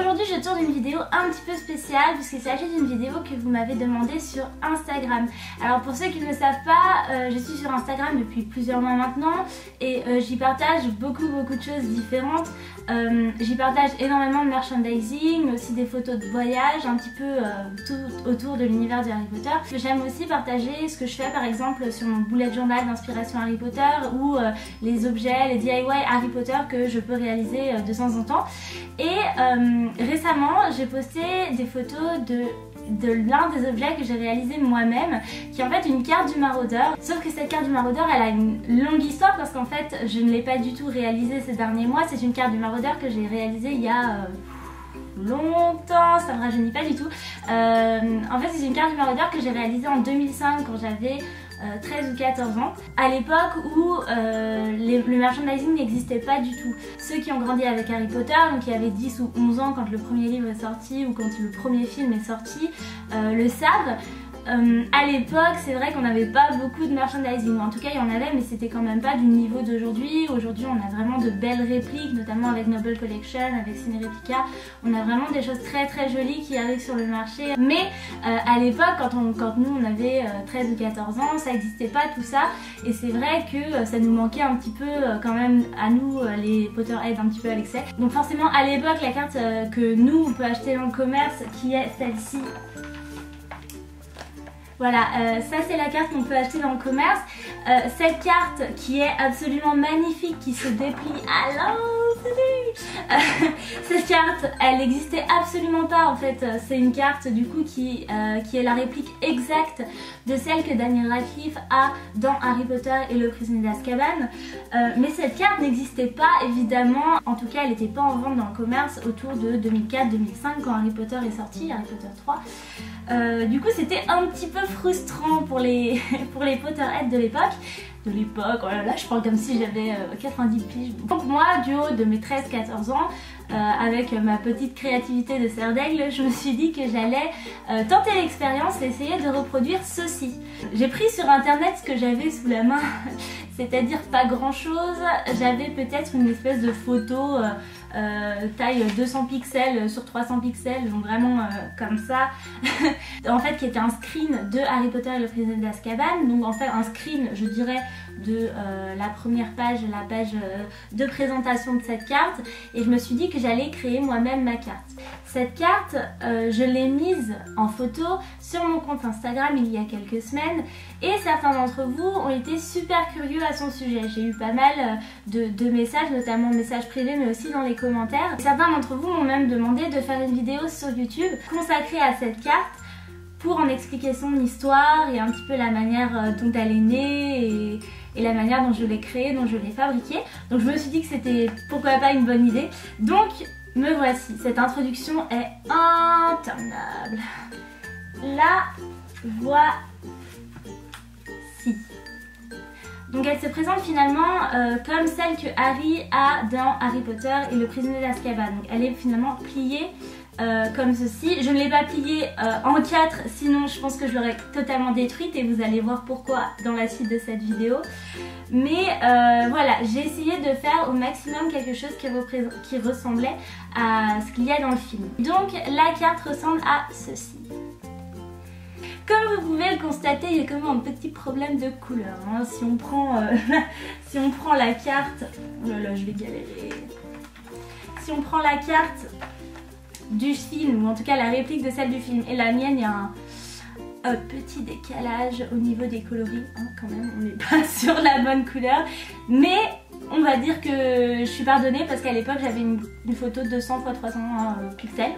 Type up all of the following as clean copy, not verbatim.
aujourd'hui je tourne une vidéo un petit peu spéciale puisqu'il s'agit d'une vidéo que vous m'avez demandé sur Instagram. Alors pour ceux qui ne le savent pas, je suis sur Instagram depuis plusieurs mois maintenant et j'y partage beaucoup de choses différentes. J'y partage énormément de merchandising, mais aussi des photos de voyage, un petit peu tout autour de l'univers de Harry Potter. J'aime aussi partager ce que je fais par exemple sur mon bullet journal d'inspiration Harry Potter ou les objets, les DIY Harry Potter que je peux réaliser de temps en temps. Et récemment j'ai posté des photos de l'un des objets que j'ai réalisé moi-même, qui est en fait une carte du maraudeur. Sauf que cette carte du maraudeur elle a une longue histoire parce qu'en fait je ne l'ai pas du tout réalisée ces derniers mois. C'est une carte du maraudeur que j'ai réalisée il y a longtemps, ça me rajeunit pas du tout. En fait c'est une carte du maraudeur que j'ai réalisée en 2005 quand j'avais 13 ou 14 ans, à l'époque où le merchandising n'existait pas du tout. Ceux qui ont grandi avec Harry Potter, donc qui avaient 10 ou 11 ans quand le premier livre est sorti ou quand le premier film est sorti, le savent. À l'époque, c'est vrai qu'on n'avait pas beaucoup de merchandising, en tout cas il y en avait, mais c'était quand même pas du niveau d'aujourd'hui. Aujourd'hui on a vraiment de belles répliques, notamment avec Noble Collection, avec Ciné Replica. On a vraiment des choses très jolies qui arrivent sur le marché. Mais à l'époque, quand nous on avait 13 ou 14 ans, ça n'existait pas tout ça. Et c'est vrai que ça nous manquait un petit peu quand même à nous, les Potterheads, un petit peu à l'excès. Donc forcément à l'époque, la carte que nous on peut acheter dans le commerce, qui est celle-ci. Voilà, ça c'est la carte qu'on peut acheter dans le commerce. Cette carte qui est absolument magnifique, qui se déplie à cette carte, elle n'existait absolument pas en fait. C'est une carte du coup qui est la réplique exacte de celle que Daniel Radcliffe a dans Harry Potter et le prisonnier d'Azkaban. Mais cette carte n'existait pas évidemment, en tout cas elle n'était pas en vente dans le commerce autour de 2004-2005 quand Harry Potter est sorti, Harry Potter 3. Du coup c'était un petit peu frustrant pour les Potterheads de l'époque. Oh là là, je parle comme si j'avais 90 piges. Donc moi, du haut de mes 13-14 ans, avec ma petite créativité de serre d'aigle, je me suis dit que j'allais tenter l'expérience et essayer de reproduire ceci. J'ai pris sur internet ce que j'avais sous la main, c'est-à-dire pas grand chose. J'avais peut-être une espèce de photo taille 200 pixels sur 300 pixels, donc vraiment comme ça, en fait qui était un screen de Harry Potter et le prisonnier d'Azkaban, donc en fait un screen je dirais de la première page, la page de présentation de cette carte, et je me suis dit que j'allais créer moi-même ma carte. Cette carte, je l'ai mise en photo sur mon compte Instagram il y a quelques semaines et certains d'entre vous ont été super curieux à son sujet. J'ai eu pas mal de messages, notamment messages privés mais aussi dans les commentaires. Certains d'entre vous m'ont même demandé de faire une vidéo sur YouTube consacrée à cette carte pour en expliquer son histoire et un petit peu la manière dont elle est née et la manière dont je l'ai créée, dont je l'ai fabriquée. Donc je me suis dit que c'était pourquoi pas une bonne idée. Donc me voici, cette introduction est interminable. La voici. Donc elle se présente finalement comme celle que Harry a dans Harry Potter et le prisonnier d'Azkaban. Donc elle est finalement pliée comme ceci. Je ne l'ai pas pliée en 4, sinon je pense que je l'aurais totalement détruite et vous allez voir pourquoi dans la suite de cette vidéo. Mais voilà, j'ai essayé de faire au maximum quelque chose qui ressemblait à ce qu'il y a dans le film. Donc la carte ressemble à ceci. Comme vous pouvez le constater, il y a quand même un petit problème de couleur. Hein. Si on prend la carte... Oh là là, je vais galérer. Si on prend la carte du film, ou en tout cas la réplique de celle du film, et la mienne, il y a un petit décalage au niveau des coloris. Hein, quand même, on n'est pas sur la bonne couleur. Mais on va dire que je suis pardonnée parce qu'à l'époque j'avais une photo de 200 x 300 pixels.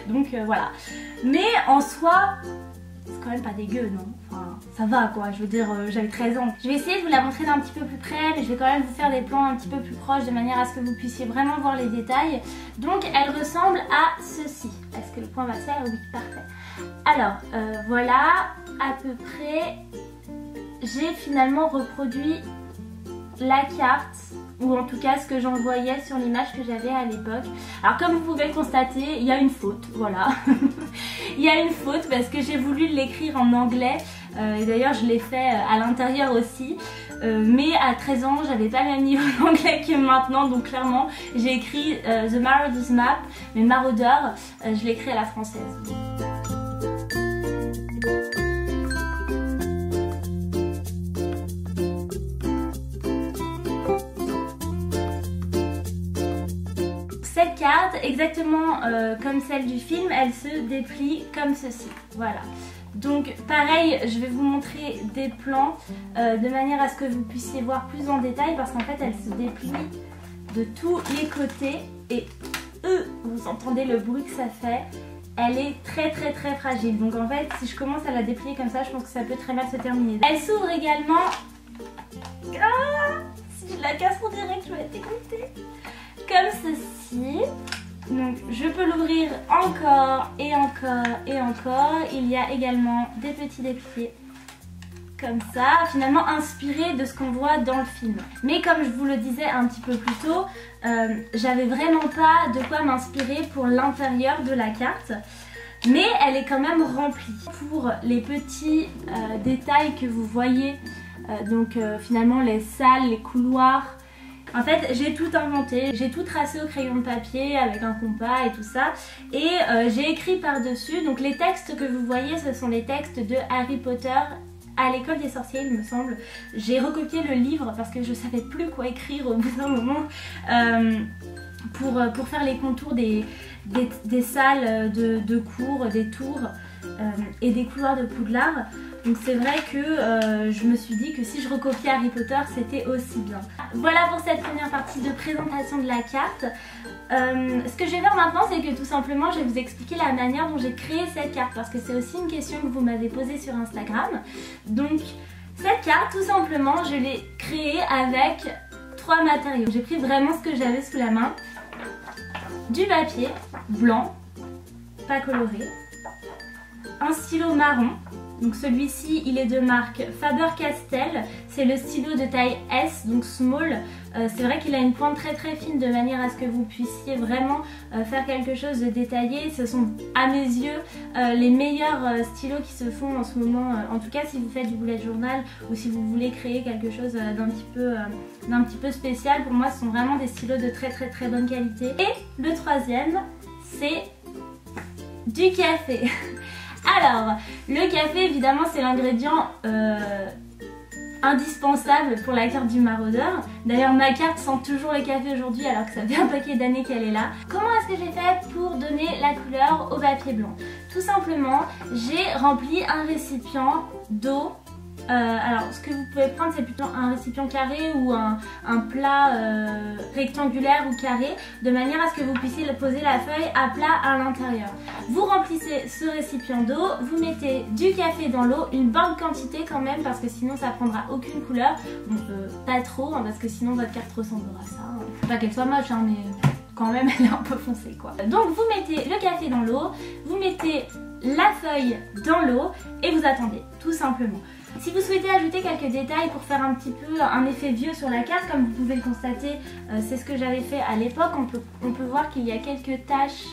Donc voilà. Mais en soi... c'est quand même pas dégueu, non? Enfin, ça va quoi, je veux dire, j'avais 13 ans. Je vais essayer de vous la montrer d'un petit peu plus près, mais je vais quand même vous faire des plans un petit peu plus proches de manière à ce que vous puissiez vraiment voir les détails. Donc elle ressemble à ceci. Est-ce que le point va se faire? Oui, parfait. Alors, voilà, à peu près, j'ai finalement reproduit la carte, ou en tout cas ce que j'en voyais sur l'image que j'avais à l'époque. Alors comme vous pouvez le constater, il y a une faute, voilà. Il y a une faute parce que j'ai voulu l'écrire en anglais et d'ailleurs je l'ai fait à l'intérieur aussi. mais à 13 ans j'avais pas le même niveau d'anglais que maintenant, donc clairement j'ai écrit The Marauder's Map, mais Maraudeur je l'ai écrit à la française. Cette carte, exactement comme celle du film, elle se déplie comme ceci, voilà. Donc pareil, je vais vous montrer des plans de manière à ce que vous puissiez voir plus en détail, parce qu'en fait elle se déplie de tous les côtés et vous entendez le bruit que ça fait. Elle est très fragile, donc en fait si je commence à la déplier comme ça, je pense que ça peut très mal se terminer. Elle s'ouvre également. Si je la casse en direct, je vais être dégoûtée. Comme ceci. Donc je peux l'ouvrir encore et encore et encore. Il y a également des petits dépliés comme ça, finalement inspirés de ce qu'on voit dans le film. Mais comme je vous le disais un petit peu plus tôt, j'avais vraiment pas de quoi m'inspirer pour l'intérieur de la carte. Mais elle est quand même remplie. Pour les petits détails que vous voyez, finalement les salles, les couloirs, en fait j'ai tout inventé, j'ai tout tracé au crayon de papier avec un compas et tout ça, et j'ai écrit par dessus. Donc les textes que vous voyez, ce sont les textes de Harry Potter à l'école des sorciers, il me semble. J'ai recopié le livre parce que je savais plus quoi écrire au bout d'un moment pour faire les contours des salles de cours, des tours et des couloirs de Poudlard. Donc c'est vrai que je me suis dit que si je recopiais Harry Potter, c'était aussi bien. Voilà pour cette première partie de présentation de la carte. Ce que je vais faire maintenant, c'est que tout simplement je vais vous expliquer la manière dont j'ai créé cette carte, parce que c'est aussi une question que vous m'avez posée sur Instagram. Donc cette carte, tout simplement, je l'ai créée avec 3 matériaux. J'ai pris vraiment ce que j'avais sous la main. Du papier blanc, pas coloré, un stylo marron. Donc celui-ci il est de marque Faber-Castell, c'est le stylo de taille S, donc small. C'est vrai qu'il a une pointe très fine de manière à ce que vous puissiez vraiment faire quelque chose de détaillé. Ce sont à mes yeux les meilleurs stylos qui se font en ce moment, en tout cas si vous faites du bullet journal ou si vous voulez créer quelque chose d'un petit peu spécial. Pour moi ce sont vraiment des stylos de très bonne qualité. Et le troisième, c'est du café. Alors, le café, évidemment, c'est l'ingrédient indispensable pour la carte du maraudeur. D'ailleurs, ma carte sent toujours le café aujourd'hui, alors que ça fait un paquet d'années qu'elle est là. Comment est-ce que j'ai fait pour donner la couleur au papier blanc? Tout simplement, j'ai rempli un récipient d'eau. Alors ce que vous pouvez prendre, c'est plutôt un récipient carré ou un plat rectangulaire ou carré, de manière à ce que vous puissiez poser la feuille à plat à l'intérieur. Vous remplissez ce récipient d'eau, vous mettez du café dans l'eau, une bonne quantité quand même, parce que sinon ça prendra aucune couleur. Donc pas trop, parce que sinon votre carte ressemblera à ça. Pas qu'elle soit moche, mais quand même elle est un peu foncée quoi. Donc vous mettez le café dans l'eau, vous mettez la feuille dans l'eau et vous attendez, tout simplement. Si vous souhaitez ajouter quelques détails pour faire un petit peu un effet vieux sur la carte, comme vous pouvez le constater, c'est ce que j'avais fait à l'époque. On peut voir qu'il y a quelques taches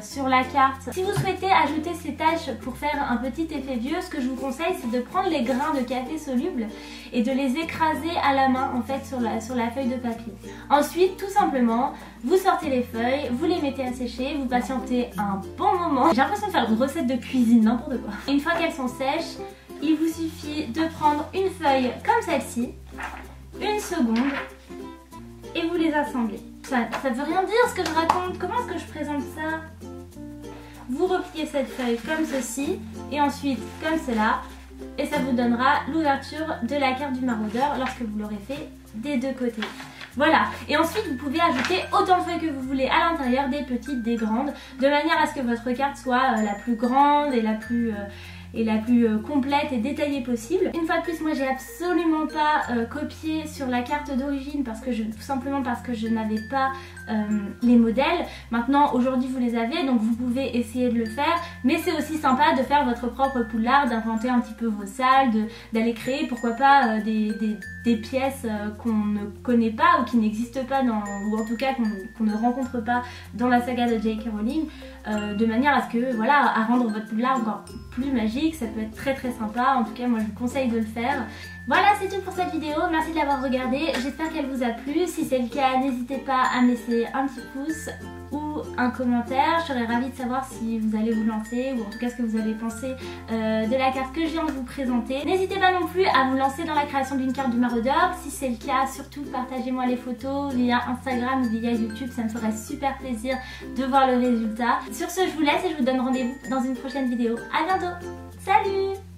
sur la carte. Si vous souhaitez ajouter ces taches pour faire un petit effet vieux, ce que je vous conseille, c'est de prendre les grains de café solubles et de les écraser à la main en fait sur la feuille de papier. Ensuite, tout simplement, vous sortez les feuilles, vous les mettez à sécher, vous patientez un bon moment. J'ai l'impression de faire une recette de cuisine, n'importe quoi. Une fois qu'elles sont sèches, il vous suffit de prendre une feuille comme celle-ci, une seconde, et vous les assemblez. Ça veut rien dire ce que je raconte, comment est-ce que je présente ça? Vous repliez cette feuille comme ceci, et ensuite comme cela, et ça vous donnera l'ouverture de la carte du maraudeur lorsque vous l'aurez fait des deux côtés. Voilà, et ensuite vous pouvez ajouter autant de feuilles que vous voulez à l'intérieur, des petites, des grandes, de manière à ce que votre carte soit la plus grande et la plus complète et détaillée possible. Une fois de plus, moi j'ai absolument pas copié sur la carte d'origine tout simplement parce que je n'avais pas les modèles. Maintenant aujourd'hui vous les avez, donc vous pouvez essayer de le faire, mais c'est aussi sympa de faire votre propre Poudlard, d'inventer un petit peu vos salles, d'aller créer pourquoi pas des pièces qu'on ne connaît pas ou qui n'existent pas ou en tout cas qu'on ne rencontre pas dans la saga de J.K. Rowling, de manière à ce que voilà, à rendre votre Poudlard encore plus magique. Ça peut être très sympa, en tout cas moi je vous conseille de le faire. Voilà, c'est tout pour cette vidéo, merci de l'avoir regardée, j'espère qu'elle vous a plu. Si c'est le cas, n'hésitez pas à me laisser un petit pouce ou un commentaire. Je serais ravie de savoir si vous allez vous lancer ou en tout cas ce que vous avez pensé de la carte que je viens de vous présenter. N'hésitez pas non plus à vous lancer dans la création d'une carte du maraudeur. Si c'est le cas, surtout partagez-moi les photos via Instagram ou via YouTube, ça me ferait super plaisir de voir le résultat. Sur ce, je vous laisse et je vous donne rendez-vous dans une prochaine vidéo. À bientôt, salut!